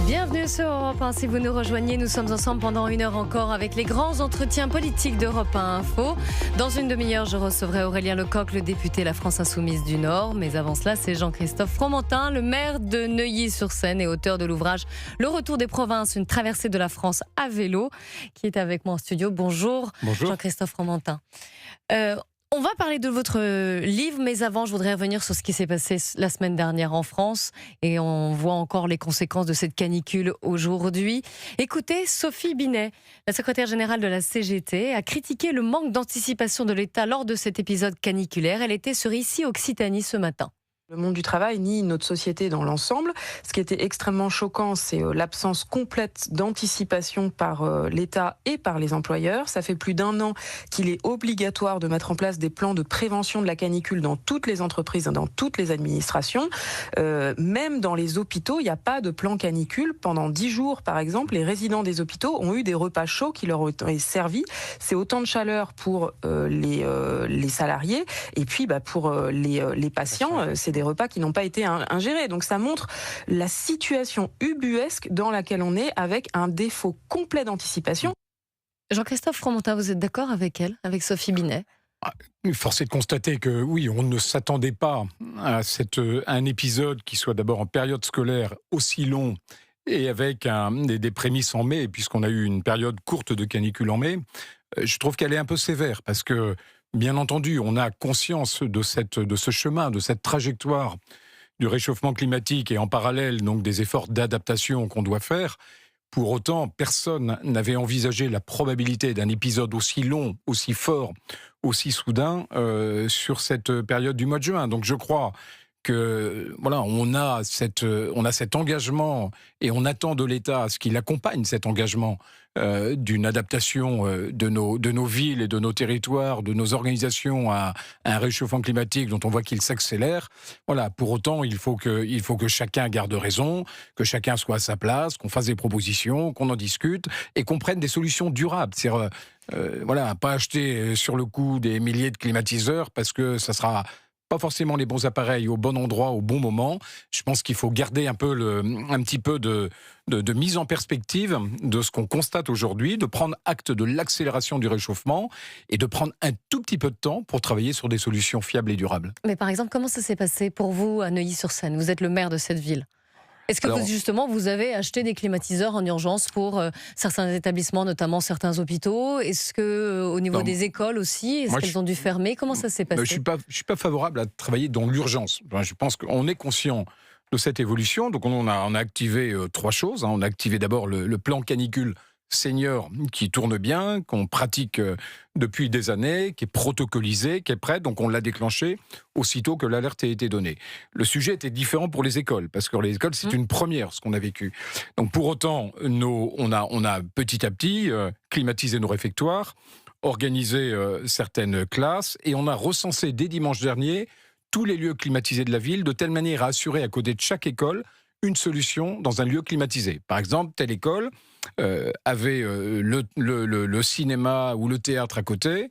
Bienvenue sur Europe 1. Si vous nous rejoignez, nous sommes ensemble pendant 1 heure encore avec les grands entretiens politiques d'Europe 1 Info. Dans une demi-heure, je recevrai Aurélien Lecoq, le député La France Insoumise du Nord. Mais avant cela, c'est Jean-Christophe Fromentin, le maire de Neuilly-sur-Seine et auteur de l'ouvrage Le Retour des provinces, une traversée de la France à vélo, qui est avec moi en studio. Bonjour, Jean-Christophe Fromentin. On va parler de votre livre, mais avant, je voudrais revenir sur ce qui s'est passé la semaine dernière en France. Et on voit encore les conséquences de cette canicule aujourd'hui. Écoutez, Sophie Binet, la secrétaire générale de la CGT, a critiqué le manque d'anticipation de l'État lors de cet épisode caniculaire. Elle était sur Ici Occitanie ce matin. Le monde du travail, ni notre société dans l'ensemble. Ce qui était extrêmement choquant, c'est l'absence complète d'anticipation par l'État et par les employeurs. Ça fait plus d'1 an qu'il est obligatoire de mettre en place des plans de prévention de la canicule dans toutes les entreprises, dans toutes les administrations. Même dans les hôpitaux, il n'y a pas de plan canicule. Pendant 10 jours, par exemple, les résidents des hôpitaux ont eu des repas chauds qui leur ont été servis. C'est autant de chaleur pour les salariés et puis pour les patients, c'est des repas qui n'ont pas été ingérés. Donc ça montre la situation ubuesque dans laquelle on est, avec un défaut complet d'anticipation. Jean-Christophe Fromentin, vous êtes d'accord avec elle, avec Sophie Binet ? Force est de constater que oui, on ne s'attendait pas à un épisode qui soit d'abord en période scolaire aussi long et avec des prémices en mai, puisqu'on a eu une période courte de canicule en mai. Je trouve qu'elle est un peu sévère parce que, bien entendu, on a conscience de ce chemin, de cette trajectoire du réchauffement climatique et en parallèle donc des efforts d'adaptation qu'on doit faire. Pour autant, personne n'avait envisagé la probabilité d'un épisode aussi long, aussi fort, aussi soudain sur cette période du mois de juin. Donc je crois que voilà, on a cet engagement et on attend de l'État ce qu'il accompagne cet engagement d'une adaptation de nos villes et de nos territoires, de nos organisations à un réchauffement climatique dont on voit qu'il s'accélère. Voilà, pour autant, il faut que chacun garde raison, que chacun soit à sa place, qu'on fasse des propositions, qu'on en discute et qu'on prenne des solutions durables. C'est-à-dire, pas acheter sur le coup des milliers de climatiseurs parce que ça sera pas forcément les bons appareils au bon endroit, au bon moment. Je pense qu'il faut garder un petit peu de mise en perspective de ce qu'on constate aujourd'hui, de prendre acte de l'accélération du réchauffement et de prendre un tout petit peu de temps pour travailler sur des solutions fiables et durables. Mais par exemple, comment ça s'est passé pour vous à Neuilly-sur-Seine ? Vous êtes le maire de cette ville. Est-ce que vous avez acheté des climatiseurs en urgence pour certains établissements, notamment certains hôpitaux ? Est-ce que au niveau des écoles aussi, qu'elles ont dû fermer ? Comment ça s'est passé ? Je suis pas favorable à travailler dans l'urgence. Je pense qu'on est conscient de cette évolution. Donc on a activé 3 choses. On a activé d'abord le plan canicule senior qui tourne bien, qu'on pratique depuis des années, qui est protocolisé, qui est prêt. Donc on l'a déclenché aussitôt que l'alerte a été donnée. Le sujet était différent pour les écoles, parce que les écoles, c'est une première, ce qu'on a vécu. Donc pour autant, on a petit à petit climatisé nos réfectoires, organisé certaines classes, et on a recensé dès dimanche dernier tous les lieux climatisés de la ville, de telle manière à assurer à côté de chaque école une solution dans un lieu climatisé. Par exemple, telle école avait le cinéma ou le théâtre à côté.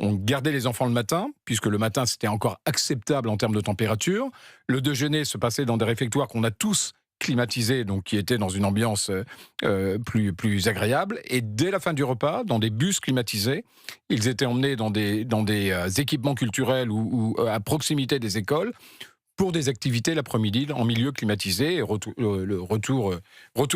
On gardait les enfants le matin, puisque le matin, c'était encore acceptable en termes de température. Le déjeuner se passait dans des réfectoires qu'on a tous climatisés, donc qui étaient dans une ambiance plus agréable. Et dès la fin du repas, dans des bus climatisés, ils étaient emmenés dans des équipements culturels ou à proximité des écoles, pour des activités l'après-midi en milieu climatisé et retour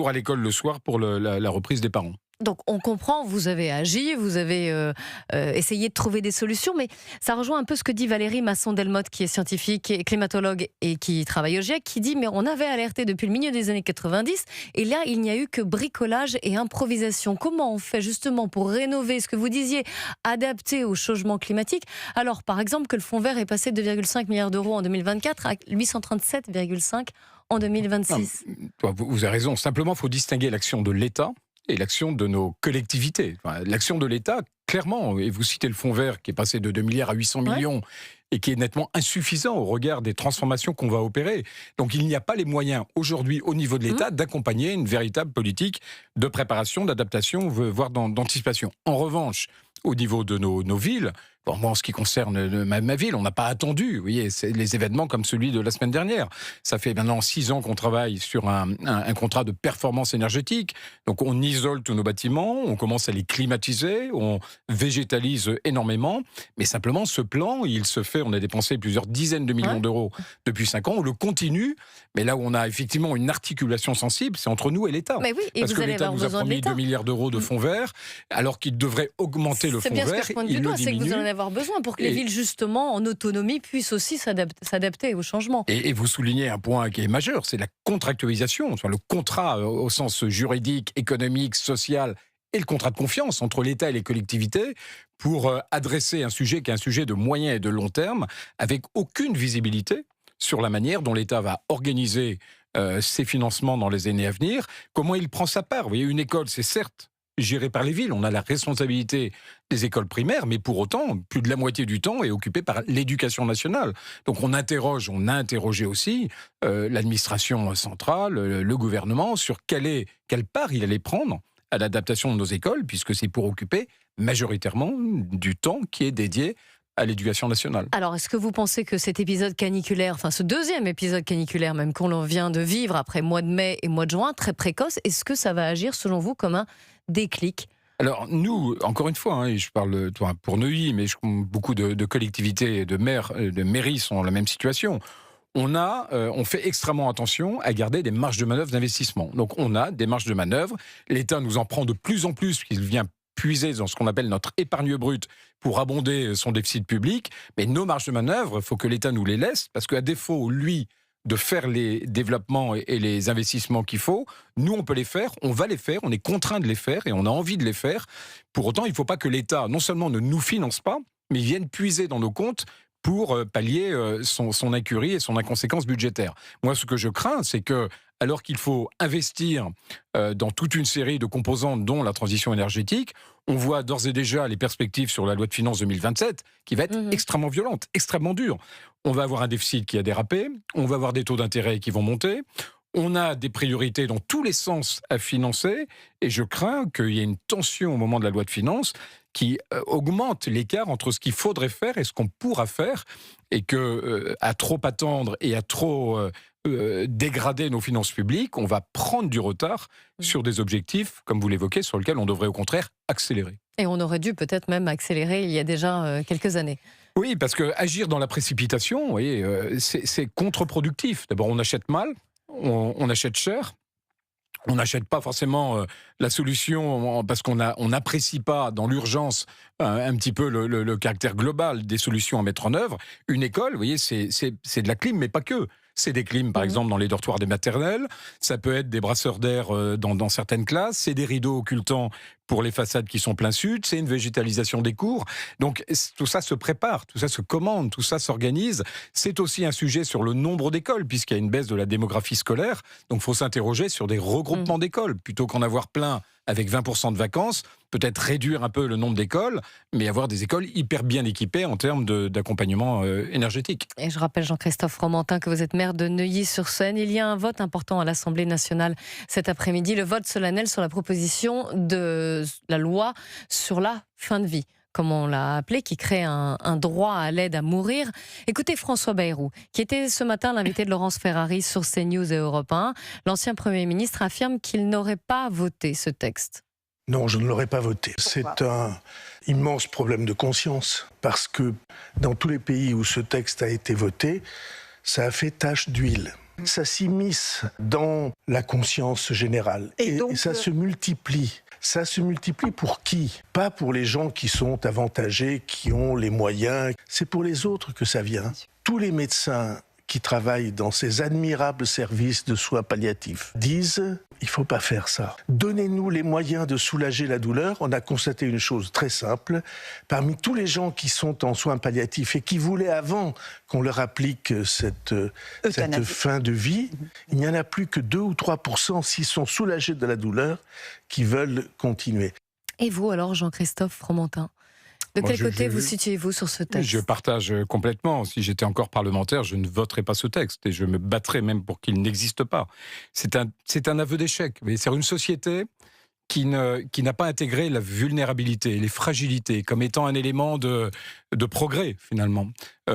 à l'école le soir pour la reprise des parents. Donc on comprend, vous avez agi, vous avez essayé de trouver des solutions, mais ça rejoint un peu ce que dit Valérie Masson-Delmotte, qui est scientifique et climatologue et qui travaille au GIEC, qui dit mais on avait alerté depuis le milieu des années 90 et là il n'y a eu que bricolage et improvisation. Comment on fait justement pour rénover ce que vous disiez, adapter au changement climatique, alors par exemple que le fonds vert est passé de 2,5 milliards d'euros en 2024 à 837,5 en 2026. Non, vous avez raison, simplement il faut distinguer l'action de l'État et l'action de nos collectivités. L'action de l'État, clairement, et vous citez le fonds vert qui est passé de 2 milliards à 800 millions et qui est nettement insuffisant au regard des transformations qu'on va opérer. Donc il n'y a pas les moyens aujourd'hui au niveau de l'État d'accompagner une véritable politique de préparation, d'adaptation, voire d'anticipation. En revanche, au niveau de nos villes, Bon, moi, en ce qui concerne ma ville, on n'a pas attendu. Vous voyez, c'est les événements comme celui de la semaine dernière. Ça fait maintenant 6 ans qu'on travaille sur un contrat de performance énergétique. Donc, on isole tous nos bâtiments, on commence à les climatiser, on végétalise énormément. Mais simplement, ce plan, il se fait, on a dépensé plusieurs dizaines de millions d'euros depuis 5 ans. On le continue. Mais là où on a effectivement une articulation sensible, c'est entre nous et l'État. Mais oui, et parce vous que allez l'État avoir nous a besoin de promis l'État. 2 milliards d'euros de fonds verts, alors qu'il devrait augmenter le fonds vert. C'est bien ce que je pointe du doigt, c'est que vous en avez besoin pour que les villes, justement, en autonomie, puissent aussi s'adapter aux changements. Et vous soulignez un point qui est majeur, c'est la contractualisation, enfin, le contrat au sens juridique, économique, social, et le contrat de confiance entre l'État et les collectivités pour adresser un sujet qui est un sujet de moyen et de long terme, avec aucune visibilité sur la manière dont l'État va organiser ses financements dans les années à venir, comment il prend sa part. Vous voyez, une école, c'est certes géré par les villes, on a la responsabilité des écoles primaires, mais pour autant, plus de la moitié du temps est occupé par l'éducation nationale. Donc on a interrogé aussi l'administration centrale, le gouvernement, sur quelle part il allait prendre à l'adaptation de nos écoles, puisque c'est pour occuper majoritairement du temps qui est dédié à l'éducation nationale. Alors, est-ce que vous pensez que cet épisode caniculaire, enfin ce deuxième épisode caniculaire même qu'on vient de vivre après mois de mai et mois de juin, très précoce, est-ce que ça va agir selon vous comme un déclic ? Alors nous, encore une fois, je parle pour Neuilly, mais beaucoup de collectivités et de mairies sont dans la même situation. On fait extrêmement attention à garder des marges de manœuvre d'investissement. Donc on a des marges de manœuvre. L'État nous en prend de plus en plus, puisqu'il vient puiser dans ce qu'on appelle notre épargne brute pour abonder son déficit public. Mais nos marges de manœuvre, il faut que l'État nous les laisse, parce qu'à défaut, lui, de faire les développements et les investissements qu'il faut, nous, on peut les faire, on va les faire, on est contraint de les faire et on a envie de les faire. Pour autant, il ne faut pas que l'État, non seulement ne nous finance pas, mais vienne puiser dans nos comptes pour pallier son incurie et son inconséquence budgétaire. Moi, ce que je crains, c'est que, alors qu'il faut investir dans toute une série de composantes, dont la transition énergétique, on voit d'ores et déjà les perspectives sur la loi de finances 2027 qui va être extrêmement violente, extrêmement dure. On va avoir un déficit qui a dérapé, on va avoir des taux d'intérêt qui vont monter, on a des priorités dans tous les sens à financer, et je crains qu'il y ait une tension au moment de la loi de finances qui augmente l'écart entre ce qu'il faudrait faire et ce qu'on pourra faire, et que à trop attendre et à trop dégrader nos finances publiques, on va prendre du retard sur des objectifs, comme vous l'évoquez, sur lesquels on devrait au contraire accélérer. Et on aurait dû peut-être même accélérer il y a déjà quelques années. Oui, parce que agir dans la précipitation, vous voyez, c'est contre-productif. D'abord, on achète mal, on achète cher. On n'achète pas forcément la solution parce qu'on n'apprécie pas dans l'urgence un petit peu le caractère global des solutions à mettre en œuvre. Une école, vous voyez, c'est de la clim, mais pas que. C'est des clims, par exemple, dans les dortoirs des maternelles. Ça peut être des brasseurs d'air dans certaines classes. C'est des rideaux occultants pour les façades qui sont plein sud. C'est une végétalisation des cours. Donc, tout ça se prépare, tout ça se commande, tout ça s'organise. C'est aussi un sujet sur le nombre d'écoles, puisqu'il y a une baisse de la démographie scolaire. Donc, il faut s'interroger sur des regroupements d'écoles. Plutôt qu'en avoir plein avec 20% de vacances, peut-être réduire un peu le nombre d'écoles, mais avoir des écoles hyper bien équipées en termes d'accompagnement énergétique. Et je rappelle, Jean-Christophe Fromentin, que vous êtes maire de Neuilly-sur-Seine. Il y a un vote important à l'Assemblée nationale cet après-midi, le vote solennel sur la proposition de la loi sur la fin de vie, comme on l'a appelé, qui crée un droit à l'aide à mourir. Écoutez François Bayrou, qui était ce matin l'invité de Laurence Ferrari sur CNews et Europe 1. L'ancien Premier ministre affirme qu'il n'aurait pas voté ce texte. Non, je ne l'aurais pas voté. C'est un immense problème de conscience, parce que dans tous les pays où ce texte a été voté, ça a fait tache d'huile. Ça s'immisce dans la conscience générale. Et ça se multiplie. Ça se multiplie pour qui ? Pas pour les gens qui sont avantagés, qui ont les moyens. C'est pour les autres que ça vient. Tous les médecins qui travaillent dans ces admirables services de soins palliatifs disent « il ne faut pas faire ça. Donnez-nous les moyens de soulager la douleur ». On a constaté une chose très simple. Parmi tous les gens qui sont en soins palliatifs et qui voulaient avant qu'on leur applique cette fin de vie, il n'y en a plus que 2 ou 3% s'ils sont soulagés de la douleur qui veulent continuer. Et vous alors, Jean-Christophe Fromentin ? De quel côté vous situez-vous sur ce texte ? Je partage complètement. Si j'étais encore parlementaire, je ne voterais pas ce texte et je me battrais même pour qu'il n'existe pas. C'est un aveu d'échec. C'est une société qui n'a pas intégré la vulnérabilité, les fragilités, comme étant un élément de progrès, finalement.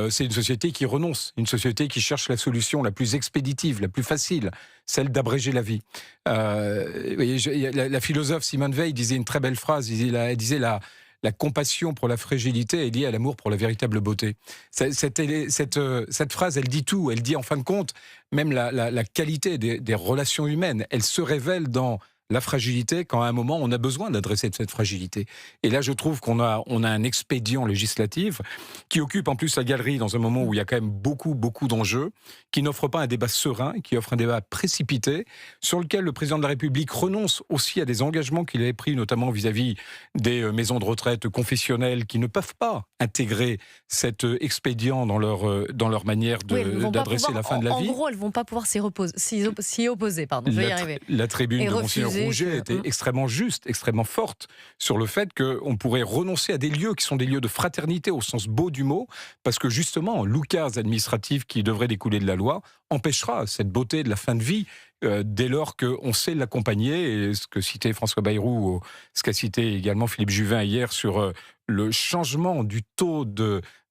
C'est une société qui renonce, une société qui cherche la solution la plus expéditive, la plus facile, celle d'abréger la vie. La philosophe Simone Veil disait une très belle phrase, elle disait la compassion pour la fragilité est liée à l'amour pour la véritable beauté. Cette phrase, elle dit tout. Elle dit, en fin de compte, même la qualité des relations humaines, elle se révèle dans la fragilité quand à un moment on a besoin d'adresser cette fragilité. Et là je trouve qu'on a un expédient législatif qui occupe en plus la galerie dans un moment où il y a quand même beaucoup d'enjeux, qui n'offre pas un débat serein, qui offre un débat précipité, sur lequel le président de la République renonce aussi à des engagements qu'il avait pris, notamment vis-à-vis des maisons de retraite confessionnelles qui ne peuvent pas intégrer cet expédient dans leur manière d'adresser la fin de la vie. En gros, elles ne vont pas pouvoir s'y opposer. Pardon, je vais y arriver. La tribune de Monseigneur Rouget était extrêmement juste, extrêmement forte sur le fait qu'on pourrait renoncer à des lieux qui sont des lieux de fraternité au sens beau du mot, parce que justement, l'oukase administratif qui devrait découler de la loi empêchera cette beauté de la fin de vie dès lors qu'on sait l'accompagner. Et ce que citait François Bayrou, ce qu'a cité également Philippe Juvin hier sur le changement du taux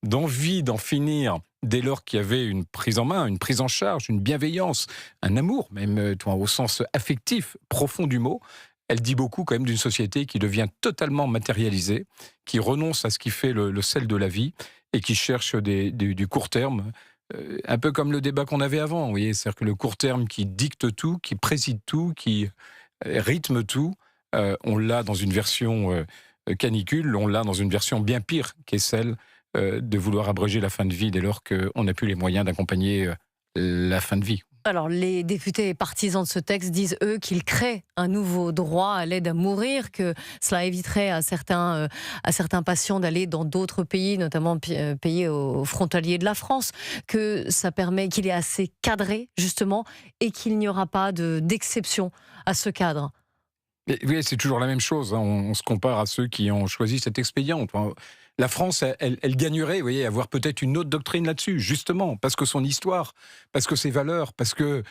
d'envie d'en finir dès lors qu'il y avait une prise en main, une prise en charge, une bienveillance, un amour, même au sens affectif, profond du mot. Elle dit beaucoup quand même d'une société qui devient totalement matérialisée, qui renonce à ce qui fait le sel de la vie et qui cherche du court terme, un peu comme le débat qu'on avait avant. Vous voyez, c'est-à-dire que le court terme qui dicte tout, qui préside tout, qui rythme tout, on l'a dans une version canicule, on l'a dans une version bien pire, qui est celle de vouloir abréger la fin de vie dès lors qu'on n'a plus les moyens d'accompagner la fin de vie. Alors, les députés partisans de ce texte disent, eux, qu'ils créent un nouveau droit à l'aide à mourir, que cela éviterait à certains patients d'aller dans d'autres pays, notamment pays frontaliers de la France, que ça permet qu'il est assez cadré, justement, et qu'il n'y aura pas d'exception à ce cadre. Oui, c'est toujours la même chose. On se compare à ceux qui ont choisi cet expédient. La France, elle gagnerait, vous voyez, à avoir peut-être une autre doctrine là-dessus, justement, parce que son histoire, parce que ses valeurs, parce que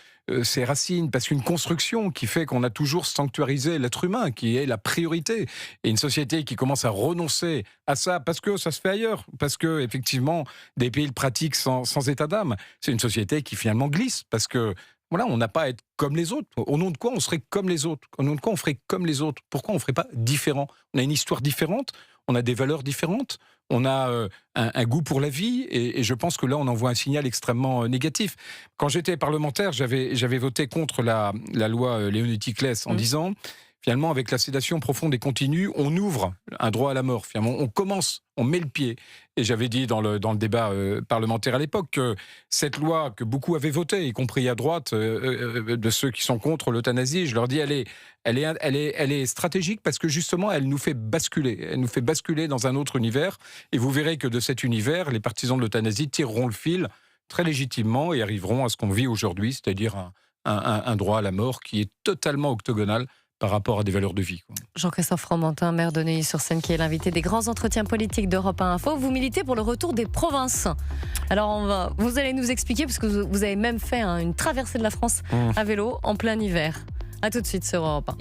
ses racines, parce qu'une construction qui fait qu'on a toujours sanctuarisé l'être humain, qui est la priorité. Et une société qui commence à renoncer à ça, parce que ça se fait ailleurs, parce que, effectivement, des pays le pratiquent sans état d'âme. C'est une société qui finalement glisse, parce que voilà, on n'a pas à être comme les autres. Au nom de quoi on serait comme les autres? Au nom de quoi on ferait comme les autres? Pourquoi on ne ferait pas différent? On a une histoire différente, on a des valeurs différentes, on a un goût pour la vie, et je pense que là, on envoie un signal extrêmement négatif. Quand j'étais parlementaire, j'avais voté contre la loi Leonetti-Claes en disant, finalement, avec la sédation profonde et continue, on ouvre un droit à la mort. Finalement, on commence, on met le pied. Et j'avais dit dans le débat parlementaire à l'époque que cette loi que beaucoup avaient votée, y compris à droite, de ceux qui sont contre l'euthanasie, je leur dis, elle est stratégique parce que justement, elle nous fait basculer. Elle nous fait basculer dans un autre univers. Et vous verrez que de cet univers, les partisans de l'euthanasie tireront le fil très légitimement et arriveront à ce qu'on vit aujourd'hui, c'est-à-dire un droit à la mort qui est totalement octogonal par rapport à des valeurs de vie. Jean-Christophe Fromentin, maire de Neuilly-sur-Seine, qui est l'invité des grands entretiens politiques d'Europe 1 Info. Vous militez pour le retour des provinces. Alors, vous allez nous expliquer, parce que vous avez même fait une traversée de la France à vélo en plein hiver. A tout de suite sur Europe 1.